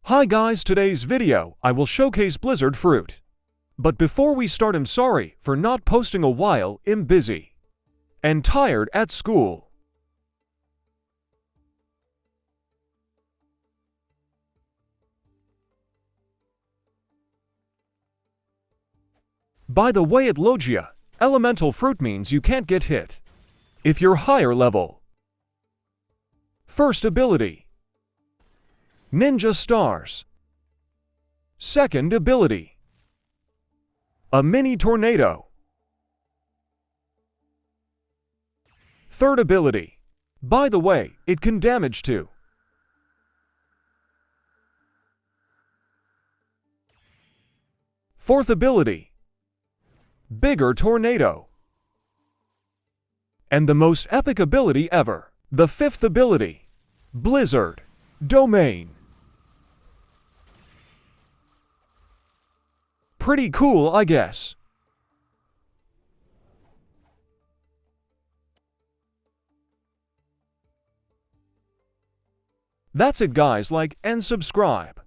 Hi guys, today's video, I will showcase Blizzard fruit. But before we start, I'm sorry for not posting a while. I'm busy and tired at school. By the way, at Logia, elemental fruit means you can't get hit if you're higher level. First ability, Ninja Stars. Second ability, a mini tornado. Third ability, by the way, it can damage too. Fourth ability, bigger tornado. And the most epic ability ever, the fifth ability, Blizzard Domain. Pretty cool, I guess. That's it guys, like and subscribe.